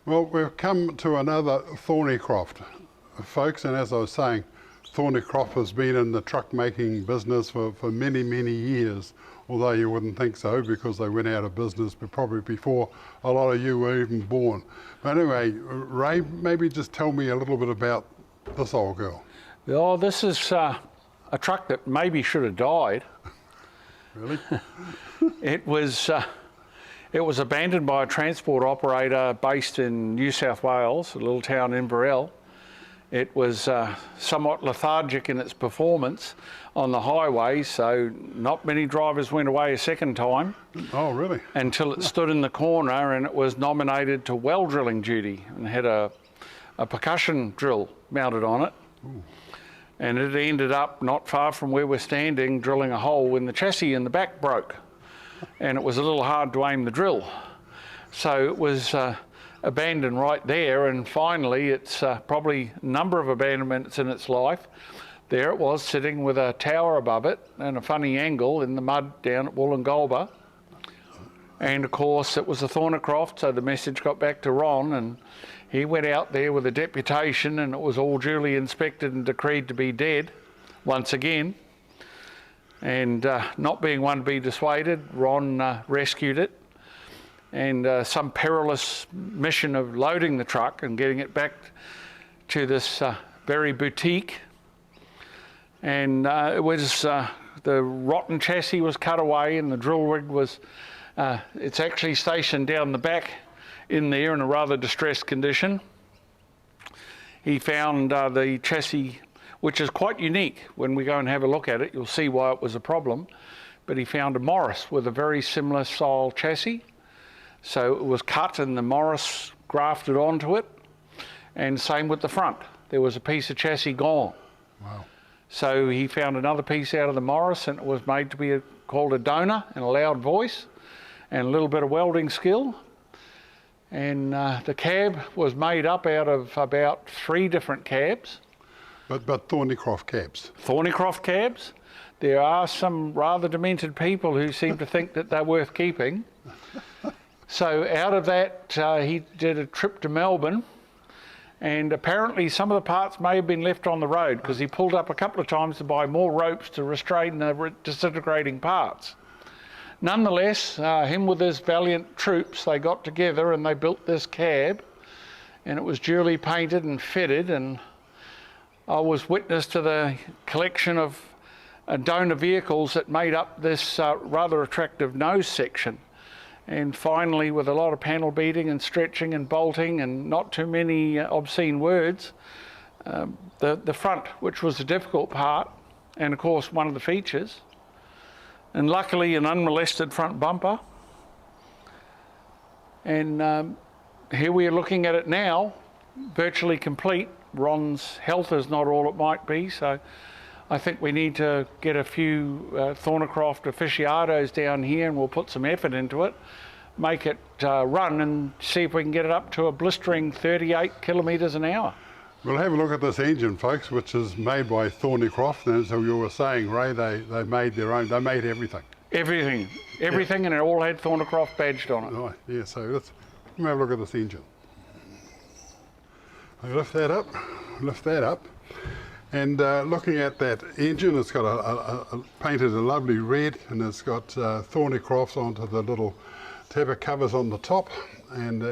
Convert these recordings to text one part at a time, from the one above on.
Well, we've come to another Thorny Croft, folks, and as I was saying, Thorny Croft has been in the truck making business for many, many years, although you wouldn't think so because they went out of business but probably before a lot of you were even born. But anyway, Ray, maybe just tell me a little bit about this old girl. Oh, this is a truck that maybe should have died. Really? It was abandoned by a transport operator based in New South Wales, a little town Inverell. It was somewhat lethargic in its performance on the highway, so not many drivers went away a second time. Oh, really? Until it stood in the corner and it was nominated to well drilling duty and had a percussion drill mounted on it. Ooh. And it ended up not far from where we're standing, drilling a hole in the chassis and the back broke. And it was a little hard to aim the drill. So it was abandoned right there, and finally it's probably a number of abandonments in its life. There it was sitting with a tower above it and a funny angle in the mud down at Wollongolba. And of course it was a Thorny Croft, so the message got back to Ron and he went out there with a deputation and it was all duly inspected and decreed to be dead once again. And not being one to be dissuaded, Ron rescued it, and some perilous mission of loading the truck and getting it back to this very boutique. And it was the rotten chassis was cut away and the drill rig was, it's actually stationed down the back in there in a rather distressed condition. He found the chassis, which is quite unique. When we go and have a look at it, you'll see why it was a problem. But he found a Morris with a very similar style chassis. So it was cut and the Morris grafted onto it. And same with the front. There was a piece of chassis gone. Wow. So he found another piece out of the Morris and it was made to be called a donor and a loud voice and a little bit of welding skill. And the cab was made up out of about 3 different cabs. But Thorny Croft cabs. Thorny Croft cabs. There are some rather demented people who seem to think that they're worth keeping. So out of that, he did a trip to Melbourne, and apparently some of the parts may have been left on the road because he pulled up a couple of times to buy more ropes to restrain the disintegrating parts. Nonetheless, him with his valiant troops, they got together and they built this cab, and it was duly painted and fitted, and I was witness to the collection of donor vehicles that made up this rather attractive nose section. And finally, with a lot of panel beating and stretching and bolting and not too many obscene words, the front, which was the difficult part, and of course one of the features, and luckily an unmolested front bumper. And here we are looking at it now, virtually complete. Ron's health is not all it might be, so I think we need to get a few Thorny Croft aficionados down here and we'll put some effort into it, make it run and see if we can get it up to a blistering 38 kilometres an hour. We'll have a look at this engine, folks, which is made by Thorny Croft, and so you were saying, Ray, they made their own, they made everything. Everything, yeah. And it all had Thorny Croft badged on it. Right, yeah, so let's have a look at this engine. I lift that up, and looking at that engine, it's got painted a lovely red, and it's got Thorny Croft onto the little tabber covers on the top, and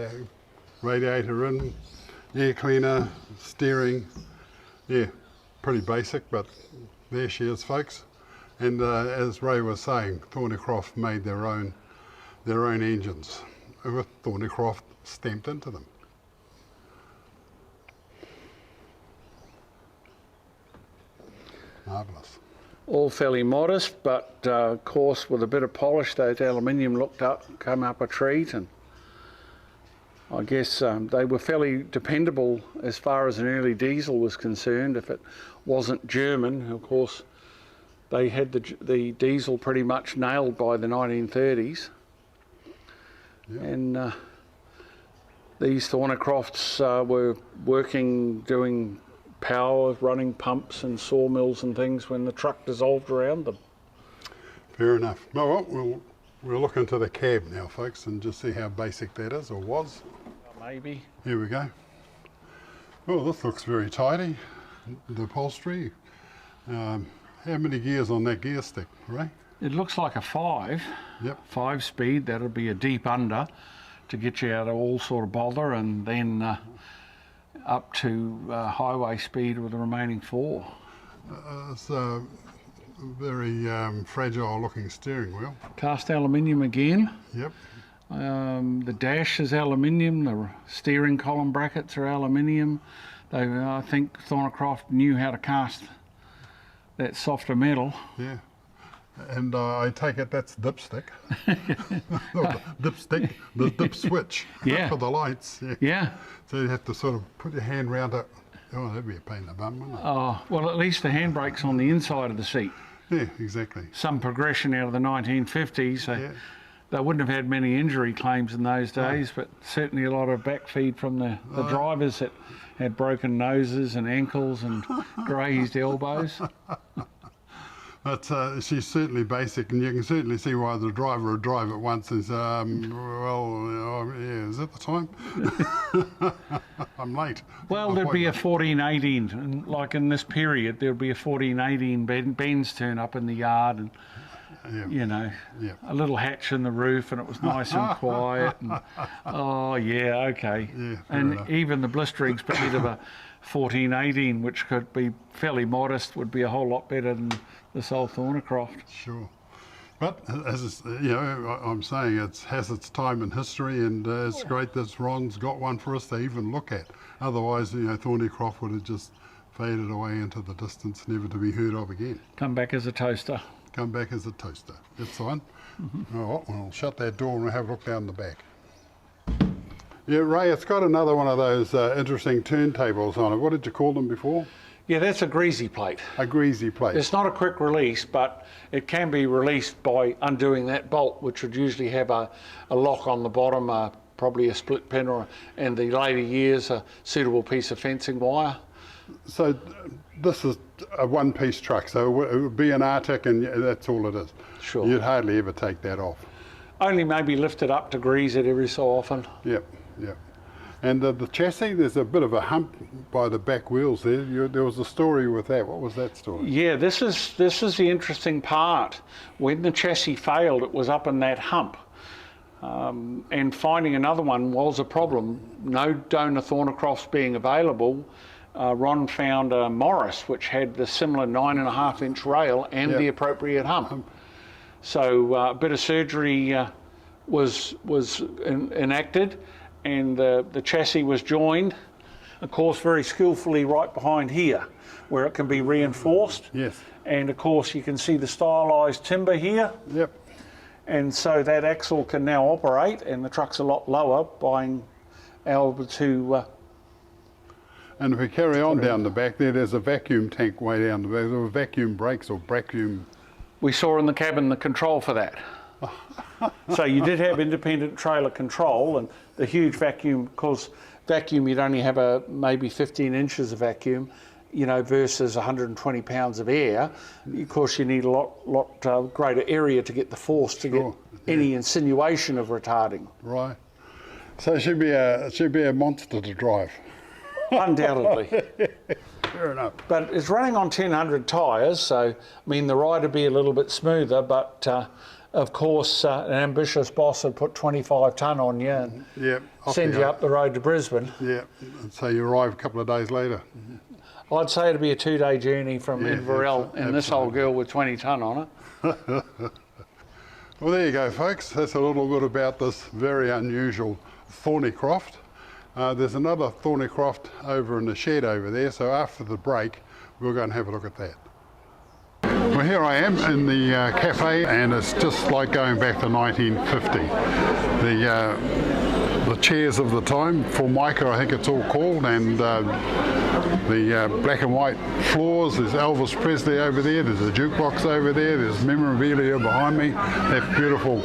radiator in, air cleaner, steering, yeah, pretty basic, but there she is, folks. And as Ray was saying, Thorny Croft made their own engines with Thorny Croft stamped into them. Marvellous. All fairly modest, but of course with a bit of polish, those aluminium came up a treat, and I guess they were fairly dependable as far as an early diesel was concerned. If it wasn't German, of course, they had the diesel pretty much nailed by the 1930s. Yeah. And these Thorny Crofts were working, doing power, running pumps and sawmills and things when the truck dissolved around them. Fair enough. Well, we'll look into the cab now, folks, and just see how basic that is, or was. maybe. Here we go. Oh, this looks very tidy. The upholstery. How many gears on that gear stick, Ray? It looks like a 5. Yep. 5-speed. That'll be a deep under to get you out of all sort of bother, and then up to highway speed with the remaining 4. It's a very fragile looking steering wheel. Cast aluminium again. Yep. The dash is aluminium. The steering column brackets are aluminium. I think Thorny Croft knew how to cast that softer metal. Yeah. And I take it that's dipstick. Dipstick, the dip switch for the lights. Yeah. So you have to sort of put your hand round it. Oh, that'd be a pain in the bum, wouldn't it? Oh, well, at least the handbrake's on the inside of the seat. Yeah, exactly. Some progression out of the 1950s. They wouldn't have had many injury claims in those days, but certainly a lot of backfeed from the drivers that had broken noses and ankles and grazed elbows. But she's certainly basic, and you can certainly see why the driver would drive it once and say, is that the time? I'm late. Well, there'd be a 1418, like in this period, there'd be a 1418 Benz turn up in the yard, and a little hatch in the roof, and it was nice and quiet. And, and even the blistering speed of a 1418, which could be fairly modest, would be a whole lot better than this old Thorny Croft. Sure. But as I'm saying, it has its time in history, and it's great that Ron's got one for us to even look at. Otherwise, Thorny Croft would have just faded away into the distance, never to be heard of again. Come back as a toaster. Come back as a toaster. That's the one. All right, we'll shut that door and we'll have a look down the back. Yeah, Ray, it's got another one of those interesting turntables on it. What did you call them before? Yeah, that's a greasy plate. A greasy plate. It's not a quick release, but it can be released by undoing that bolt, which would usually have a lock on the bottom, probably a split pin, and the later years, a suitable piece of fencing wire. So this is a one-piece truck, so it would be an Arctic, and that's all it is. Sure. You'd hardly ever take that off. Only maybe lift it up to grease it every so often. Yep. And the chassis, there's a bit of a hump by the back wheels there. There was a story with that. What was that story? Yeah, this is the interesting part. When the chassis failed, it was up in that hump. And finding another one was a problem. No donor Thorny Crofts being available, Ron found a Morris, which had the similar 9.5-inch rail and the appropriate hump. So a bit of surgery was enacted, and the chassis was joined, of course, very skillfully right behind here, where it can be reinforced. Yes. And of course, you can see the stylised timber here. Yep. And so that axle can now operate, and the truck's a lot lower, being able to. And if we carry on down the back there's a vacuum tank way down the back. There were vacuum brakes or vacuum. We saw in the cabin the control for that. So you did have independent trailer control, and the huge vacuum, because vacuum you'd only have maybe 15 inches of vacuum, versus 120 pounds of air. Of course, you need a lot greater area to get the force to get any insinuation of retarding. Right. So it should be a monster to drive. Undoubtedly. Fair enough. But it's running on 1000 tyres, so the ride would be a little bit smoother, but of course an ambitious boss would put 25 tonne on you and send you up the road to Brisbane. Yeah, so you arrive a couple of days later. I'd say it'd be a 2-day journey from Inverell, and this old girl with 20 tonne on it. Well, there you go, folks. That's a little bit about this very unusual Thorny Croft. There's another Thorny Croft over in the shed over there, so after the break we'll go and have a look at that. Well, here I am in the cafe, and it's just like going back to 1950. The chairs of the time, Formica I think it's all called, and the black and white floors. There's Elvis Presley over there, there's a jukebox over there, there's memorabilia behind me, that beautiful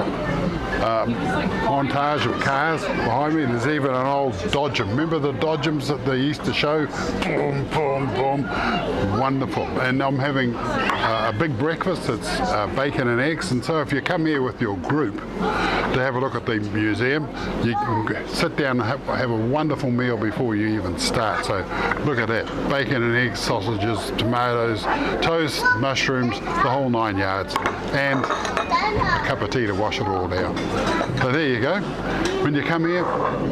montage of cars behind me. There's even an old Dodgem. Remember the Dodgems that they used to show? Boom, boom, boom. Wonderful. And I'm having a big breakfast. It's bacon and eggs. And so if you come here with your group to have a look at the museum, you can sit down and have a wonderful meal before you even start. So look at that. Bacon and eggs, sausages, tomatoes, toast, mushrooms, the whole 9 yards. And a cup of tea to wash it all down. So there you go. When you come here,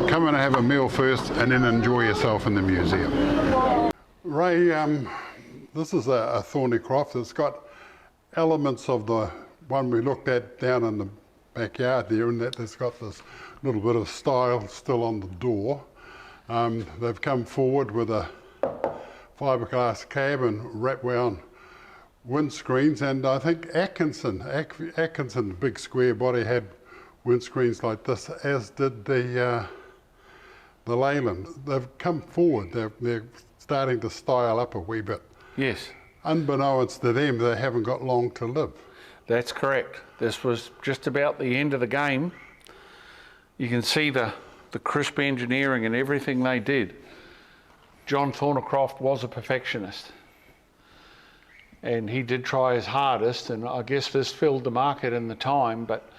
come and have a meal first and then enjoy yourself in the museum. Ray, this is a Thorny Croft. It's got elements of the one we looked at down in the backyard there, and that it's got this little bit of style still on the door. They've come forward with a fiberglass cab and wrap wound windscreens, and I think Atkinson, the big square body, had windscreens like this, as did the Leyland. They've come forward. They're starting to style up a wee bit. Yes. Unbeknownst to them, they haven't got long to live. That's correct. This was just about the end of the game. You can see the crisp engineering and everything they did. John Thornycroft was a perfectionist, and he did try his hardest, and I guess this filled the market in the time. But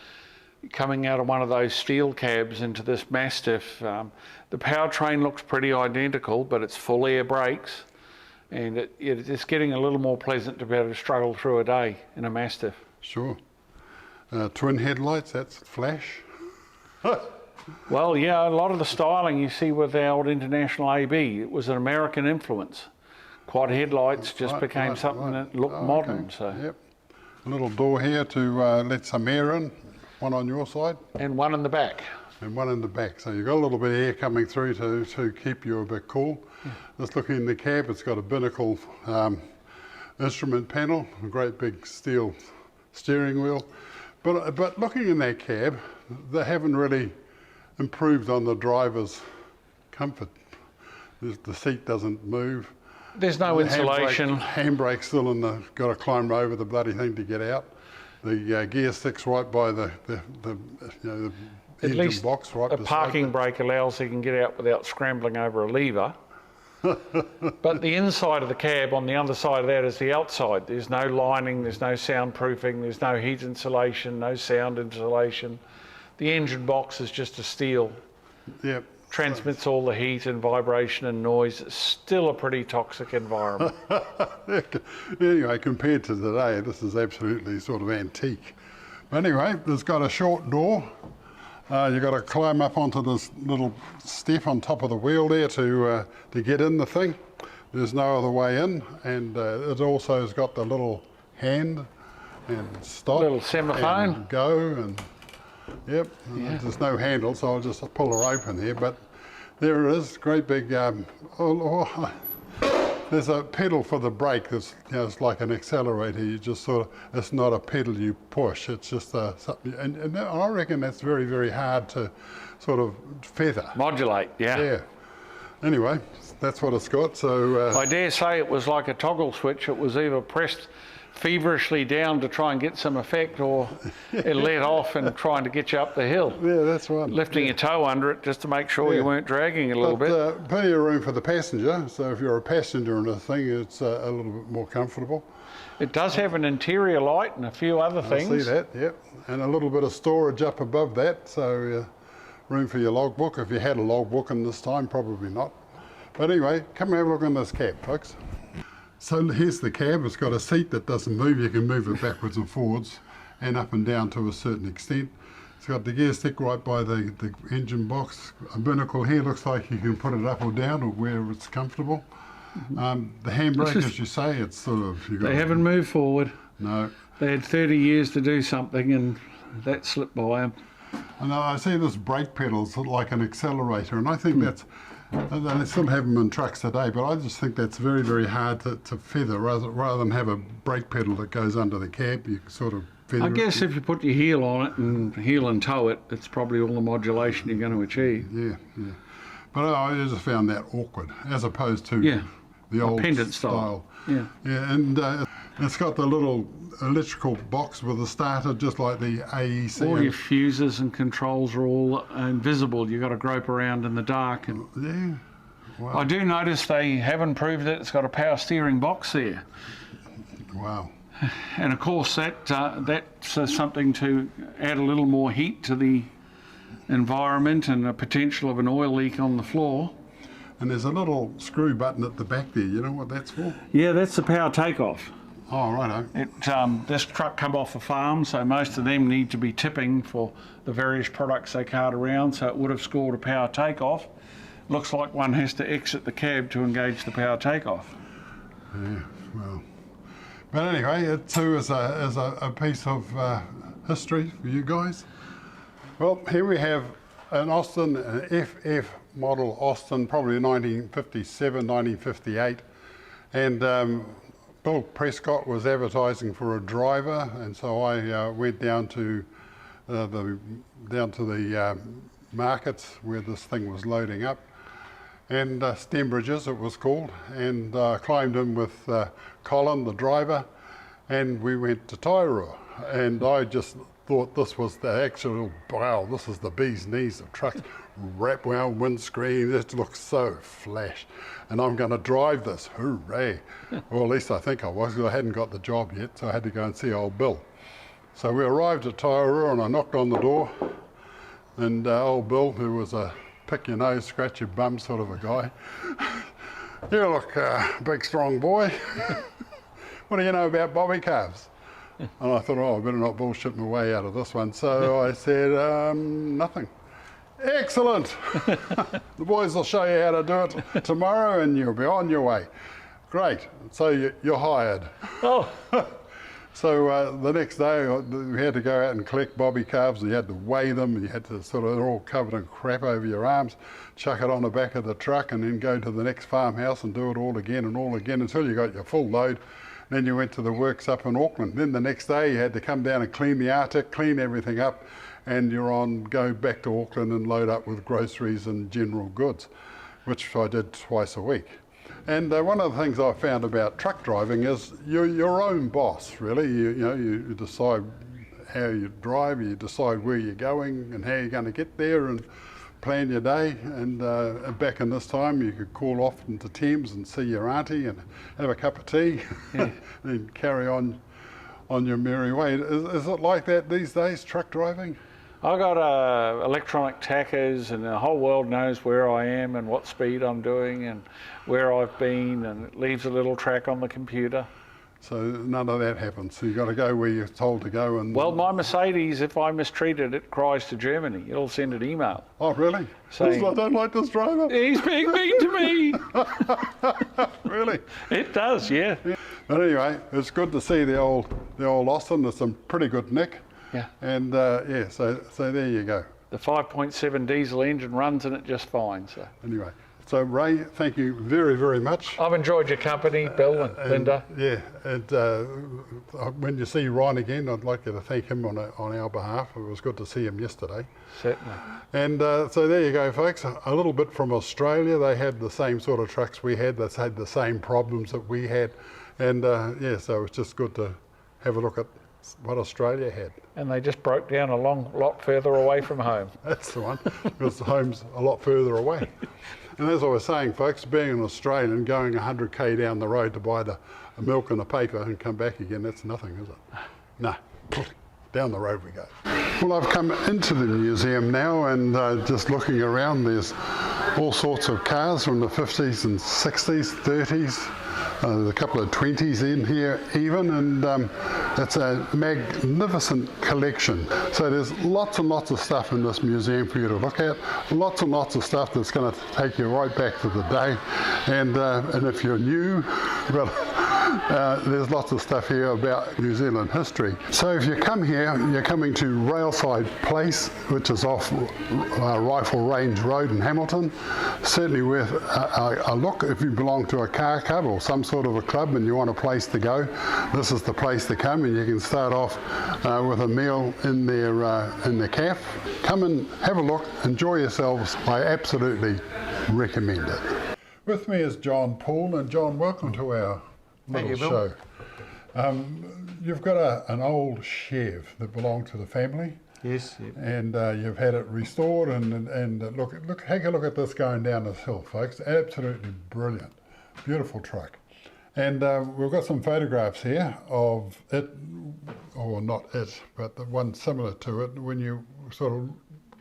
coming out of one of those steel cabs into this Mastiff, the powertrain looks pretty identical, but it's full air brakes, and it's getting a little more pleasant to be able to struggle through a day in a Mastiff. Sure. Twin headlights, that's flash. Well, yeah, a lot of the styling you see with our old International AB, it was an American influence. Quad headlights just became something that looked modern. Okay. So. Yep. A little door here to let some air in, one on your side. And one in the back. And one in the back. So you've got a little bit of air coming through to keep you a bit cool. Yeah. Just looking in the cab, it's got a binnacle instrument panel, a great big steel steering wheel. But looking in that cab, they haven't really improved on the driver's comfort. The seat doesn't move. There's no insulation. Handbrake's still in the, got to climb over the bloody thing to get out. The gear stick's right by the engine box, right beside a parking brake allows you can get out without scrambling over a lever. But the inside of the cab, on the other side of that, is the outside. There's no lining, there's no soundproofing, there's no heat insulation, no sound insulation. The engine box is just a steel. Yep. Transmits all the heat and vibration and noise. It's still a pretty toxic environment. Anyway, compared to today, this is absolutely sort of antique. But anyway, there's got a short door. You've got to climb up onto this little step on top of the wheel there to get in the thing. There's no other way in, and it also has got the little hand and stop. Little semaphone. And go, and yep, yeah. There's no handle, so I'll just pull her open here, but there it is, great big, there's a pedal for the brake that's, it's like an accelerator. You just sort of, it's not a pedal you push, it's just something, and I reckon that's very, very hard to sort of feather. Modulate, yeah. Yeah. Anyway, that's what it's got, so... I dare say it was like a toggle switch. It was either pressed feverishly down to try and get some effect, or it let off and trying to get you up the hill. Yeah, that's right. Lifting your toe under it just to make sure you weren't dragging it a little bit. Plenty of room for the passenger, so if you're a passenger in the thing, it's a little bit more comfortable. It does have an interior light and a few other things. I see that, yep. And a little bit of storage up above that, so room for your logbook. If you had a logbook in this time, probably not. But anyway, come and have a look in this cab, folks. So here's the cab. It's got a seat that doesn't move. You can move it backwards and forwards and up and down to a certain extent. It's got the gear stick right by the engine box. A binnacle here looks like you can put it up or down or where it's comfortable. The handbrake, as you say, it's sort of... They haven't moved forward. No. They had 30 years to do something and that slipped by them. And I see this brake pedal's like an accelerator, and I think that's... They still have them in trucks today, but I just think that's very, very hard to feather. Rather than have a brake pedal that goes under the cab, you can sort of feather I guess if you put your heel on it and heel and toe it, it's probably all the modulation you're going to achieve. Yeah, yeah. But I just found that awkward, as opposed to the old pendant style. Yeah. Yeah, and It's got the little electrical box with a starter, just like the AEC. All your fuses and controls are all invisible. You've got to grope around in the dark. And Yeah. Wow. I do notice they have improved it. It's got a power steering box there. Wow. And of course that's something to add a little more heat to the environment and a potential of an oil leak on the floor. And there's a little screw button at the back there. You know what that's for? Yeah, that's the power takeoff. Oh, righto. This truck come off a farm, so most of them need to be tipping for the various products they cart around, so it would have scored a power takeoff. Looks like one has to exit the cab to engage the power takeoff. Yeah, well. But anyway, it too is a piece of history for you guys. Well, here we have an Austin, an FF model Austin, probably 1957, 1958. And Bill Prescott was advertising for a driver, and so I went down to the markets where this thing was loading up, and Stembridge's it was called, and climbed in with Colin, the driver, and we went to Tairua, and I just thought this was the actual, wow, this is the bee's knees of trucks, wrap wound windscreen, this looks so flash, and I'm going to drive this, hooray. Well, at least I think I was, because I hadn't got the job yet, so I had to go and see old Bill. So we arrived at Tairua, and I knocked on the door, and old Bill, who was a pick your nose, scratch your bum sort of a guy, you look big strong boy, what do you know about bobby calves? And I thought, oh, I better not bullshit my way out of this one. So I said, nothing. Excellent. The boys will show you how to do it tomorrow and you'll be on your way. Great. So you're hired. Oh. So the next day we had to go out and collect bobby calves, and you had to weigh them, and you had to they're all covered in crap over your arms, chuck it on the back of the truck, and then go to the next farmhouse and do it all again until you got your full load. Then you went to the works up in Auckland. Then the next day you had to come down and clean the Arctic, clean everything up, and go back to Auckland and load up with groceries and general goods, which I did twice a week. And one of the things I found about truck driving is you're your own boss, really. You decide how you drive, you decide where you're going and how you're going to get there, and plan your day. And back in this time, you could call off into Thames and see your auntie and have a cup of tea, yeah. And carry on your merry way. Is it like that these days, truck driving? I got electronic tachos, and the whole world knows where I am and what speed I'm doing and where I've been, and it leaves a little track on the computer. So none of that happens. So you've got to go where you're told to go. And well, my Mercedes, if I mistreat it, it cries to Germany. It'll send an email. Oh, really? Saying, I don't like this driver. He's being mean to me. Really? It does, yeah. But anyway, it's good to see the old Austin. There's some pretty good nick. Yeah. And so there you go. The 5.7 diesel engine runs in it just fine. So anyway, so Ray, thank you very, very much. I've enjoyed your company, Bill and Linda. Yeah, and when you see Ron again, I'd like you to thank him on our behalf. It was good to see him yesterday. Certainly. And so there you go, folks. A little bit from Australia. They had the same sort of trucks we had. They had the same problems that we had. And so it's just good to have a look at what Australia had. And they just broke down a lot further away from home. That's the one, because the home's a lot further away. And as I was saying, folks, being an Australian, going 100k down the road to buy the milk and the paper and come back again, that's nothing, is it? No, down the road we go. Well, I've come into the museum now, and just looking around, there's all sorts of cars from the 50s and 60s, 30s. There's a couple of 20s in here even, and it's a magnificent collection. So there's lots and lots of stuff in this museum for you to look at, lots and lots of stuff that's going to take you right back to the day. And if you're new, well, there's lots of stuff here about New Zealand history. So if you come here, you're coming to Railside Place, which is off Rifle Range Road in Hamilton. Certainly worth a look if you belong to a car club or some sort of a club and you want a place to go. This is the place to come, and you can start off with a meal in the cafe. Come and have a look, enjoy yourselves. I absolutely recommend it. With me is John Poole, and John, welcome to our little show. You've got an old Chev that belonged to the family. Yes. Yep. And you've had it restored, and take a look at this going down this hill, folks. Absolutely brilliant, beautiful truck. And we've got some photographs here of it, or not it, but the one similar to it, when you sort of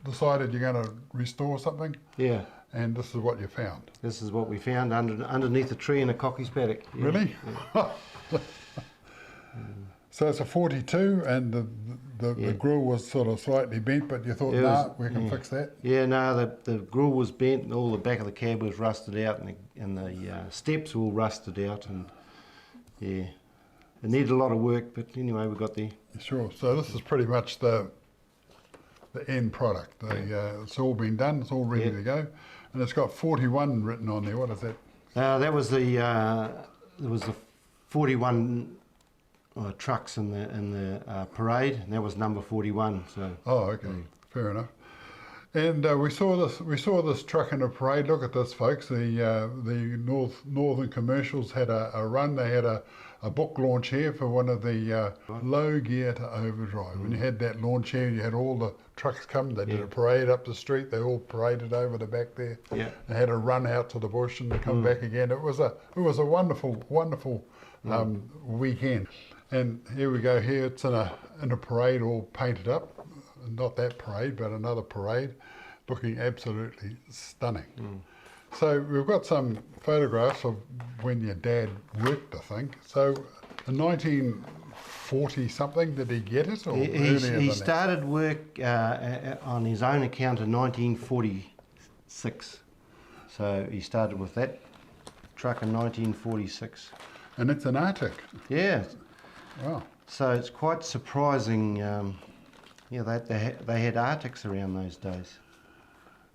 decided you're going to restore something. Yeah. And this is what you found. This is what we found underneath a tree in a cockie's paddock. Yeah. Really? Yeah. So it's a 42, and the grill was sort of slightly bent, but you thought, we can fix that? Yeah, no, the grill was bent, and all the back of the cab was rusted out, and the steps were all rusted out, and yeah, it needed a lot of work, but anyway, we got there. Sure. So this is pretty much the end product. It's all been done, it's all ready to go, and it's got 41 written on there. What is that? That was the 41 trucks in the parade, and that was number 41. So. Oh, okay, fair enough. And we saw this truck in a parade. Look at this, folks. The Northern Commercials had a run. They had a book launch here for one of the low gear to overdrive. When you had that launch here, you had all the trucks come. They did a parade up the street. They all paraded over the back there. Yeah. They had a run out to the bush and come back again. It was a wonderful weekend. And here we go. Here it's in a parade, all painted up. Not that parade, but another parade, looking absolutely stunning. So we've got some photographs of when your dad worked, I think. So in 1940 something, did he get it, or he started work on his own account in 1946. So he started with that truck in 1946. And it's an Arctic. Yeah. Wow. So it's quite surprising. They had Arctics around those days.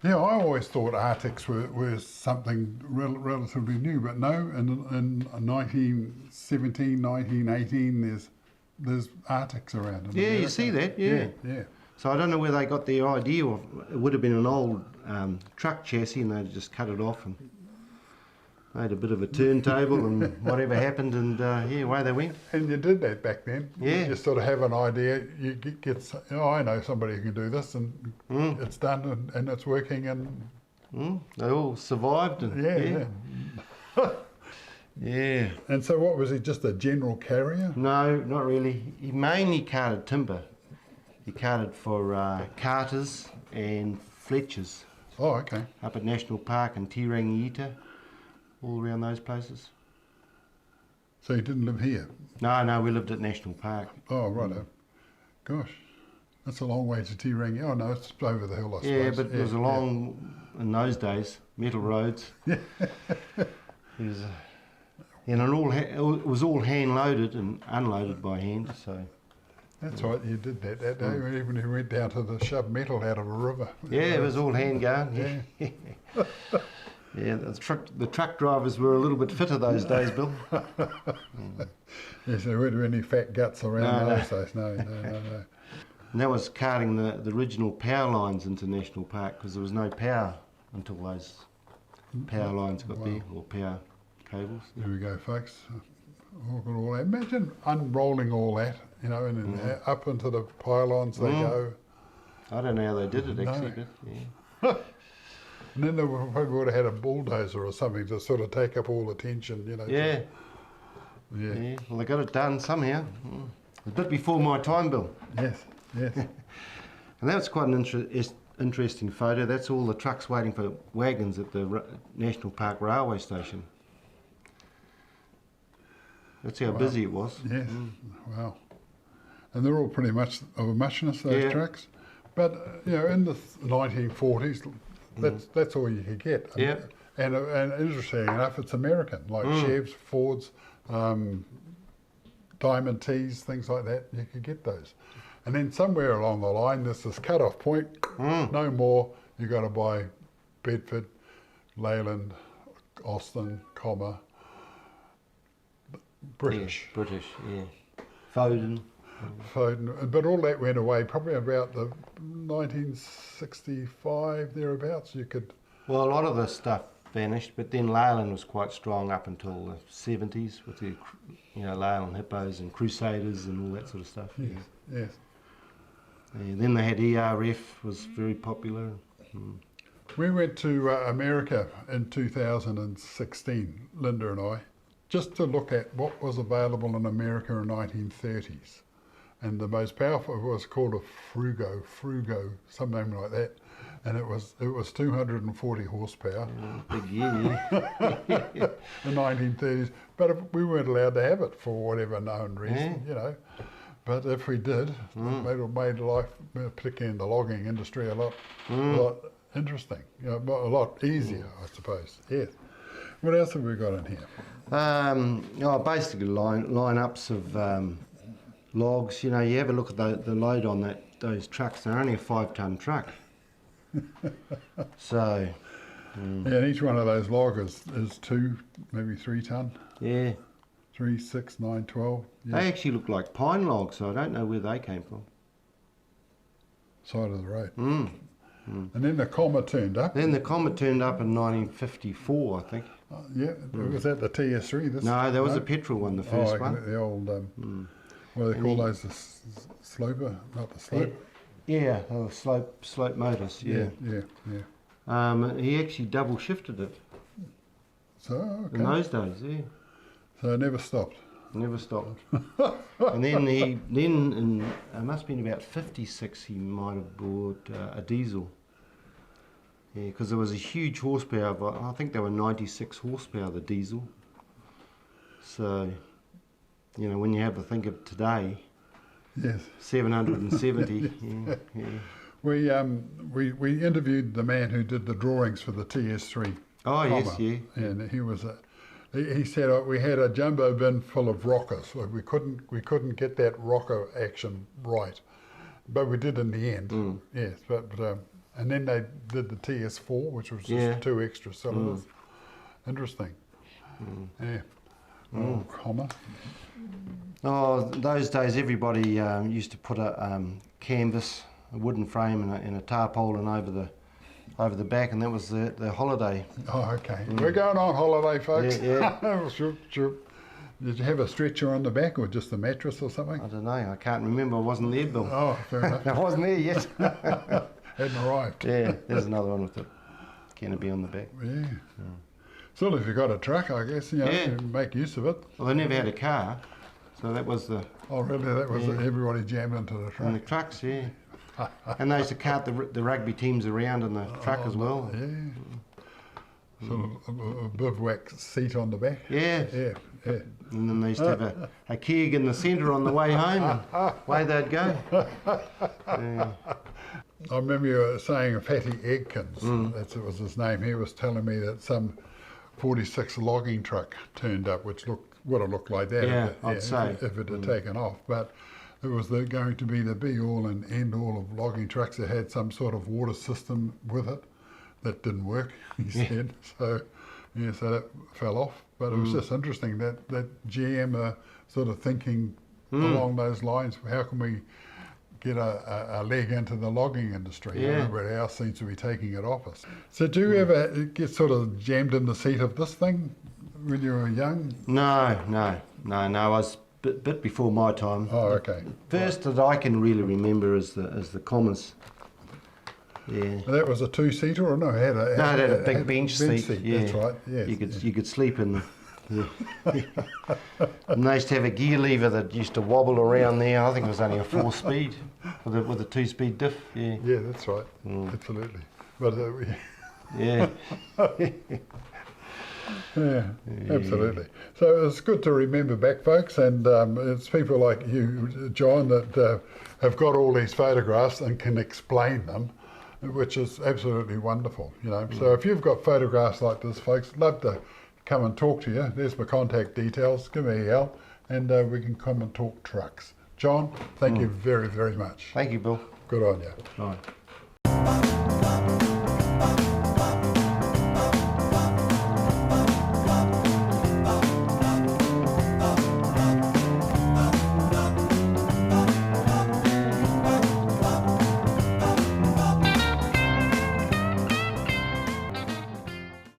Yeah, I always thought Arctics were something relatively new, but no, in 1917, 1918, there's Arctics around. Yeah, America. You see that, yeah. So I don't know where they got the idea of, it would have been an old truck chassis, and they just cut it off and made a bit of a turntable and whatever happened, and away they went. And you did that back then. Yeah. You sort of have an idea. You get I know somebody who can do this, and it's done, and it's working, and they all survived. And, yeah. And so, what was he? Just a general carrier? No, not really. He mainly carted timber. He carted for Carters and Fletchers. Oh, okay. Up at National Park and Tirangita. All around those places. So you didn't live here? No, we lived at National Park. Oh, righto. Gosh, that's a long way to Tirangita. Oh, no, it's over the hill, I suppose. Yeah, but it was a long, in those days, metal roads. It was, and it was all hand-loaded and unloaded by hand, so... That's right, you did that day, even if you went down to the shove metal out of a river. Yeah, it was all hand-going. Yeah. Yeah, the truck drivers were a little bit fitter those days, Bill. Yes, there weren't any fat guts around those days. No. And that was carting the original power lines into National Park, because there was no power until those power lines got there, or power cables. There we go, folks. Look at all that. Imagine unrolling all that, and up into the pylons they go. I don't know how they did it, actually, but yeah. And then they probably would have had a bulldozer or something to sort of take up all the tension, Yeah. Well, they got it done somehow. A bit before my time, Bill. Yes. And that was quite an interesting photo. That's all the trucks waiting for wagons at the National Park Railway Station. That's how busy it was. Yes. Wow. And they're all pretty much of a muchness, those trucks. But, in the 1940s, that's all you could get. Yeah. And interesting enough, it's American, like Chevs, Fords, Diamond T's, things like that. You could get those. And then somewhere along the line, there's this cut-off point. No more. You got to buy Bedford, Leyland, Austin, British. Yeah, British, yeah. Foden. But all that went away probably about the 1965 thereabouts. You could. Well, a lot of the stuff vanished. But then Leyland was quite strong up until the 70s with the, Leyland Hippos and Crusaders and all that sort of stuff. Yes, yes. And then they had ERF, was very popular. We went to America in 2016, Linda and I, just to look at what was available in America in the 1930s. And the most powerful was called a Frugo, something like that. And it was 240 horsepower Big year, yeah. in the 1930s. But we weren't allowed to have it for whatever known reason, But if we did, it would have made life, particularly in the logging industry, a lot interesting, a lot easier, I suppose. Yes. What else have we got in here? Basically lineups of logs. You have a look at the load on those trucks. They're only a 5-ton truck. So. Yeah, and each one of those logs is 2, maybe 3 ton. Yeah. 3, 6, 9, 12. Yeah. They actually look like pine logs, so I don't know where they came from. Side of the road. And then the Comma turned up. Then the Comet turned up in 1954, I think. Yeah, was that the TS3? No, that was a petrol one, the first one. The old, what do they call those? The sloper? Not the slope? Yeah, slope motors, yeah. He actually double shifted it So, okay. in those days, yeah. So it never stopped. Never stopped. And then it must have been about 56, he might have bought a diesel. Yeah, because there was a huge horsepower, but I think they were 96 horsepower, the diesel. So, when you have to think of today, Yes. 770. yeah. We interviewed the man who did the drawings for the TS3. Oh, Comma, yes, yeah. And he was he said we had a jumbo bin full of rockers. We couldn't get that rocker action right, but we did in the end. Yes, but and then they did the TS4, which was just 2 extra cylinders. Interesting. Yeah. Oh, Comma. Oh, those days everybody used to put a canvas, a wooden frame, and a tarpaulin over the back, and that was the holiday. Oh, okay. We're going on holiday, folks. Yeah. Sure. Did you have a stretcher on the back or just a mattress or something? I don't know. I can't remember. I wasn't there, Bill. Oh, fair enough. I wasn't there yet. Hadn't arrived. Yeah, there's another one with the canopy on the back. Yeah. Still, if you got a truck, I guess, you make use of it. Well, they never had a car, so that was the... Oh, really? That was everybody jammed into the truck. And the trucks, yeah. And they used to cart the rugby teams around in the truck as well. Yeah. Sort of a bivouac seat on the back. Yeah. Yeah. And then they used to have a keg in the centre on the way home, and away they'd go. Yeah. I remember you were saying of Fatty Eggkins, that was his name. He was telling me that some 46 logging truck turned up, which would have looked like that I'd say. if it had taken off. But it was going to be the be-all and end-all of logging trucks that had some sort of water system with it that didn't work, he said. So that fell off. But it was just interesting that GM are sort of thinking along those lines. How can we get a leg into the logging industry? Everybody else seems to be taking it off us. So do you ever get sort of jammed in the seat of this thing when you were young? No. I was a bit before my time. Oh, okay. First that I can really remember is the Commas. Yeah. That was a 2-seater, or no? It had a big bench seat. Yeah. That's right. Yes. You could sleep in. And they used to have a gear lever that used to wobble around there. I think it was only a 4-speed with a 2-speed diff. Yeah. Yeah, that's right. Absolutely. But yeah. Yeah, absolutely. So it's good to remember back, folks, and it's people like you, John, that have got all these photographs and can explain them, which is absolutely wonderful, So if you've got photographs like this, folks, love to come and talk to you. There's my contact details. Give me a yell, and we can come and talk trucks. John, thank you very, very much. Thank you, Bill. Good on you. Bye.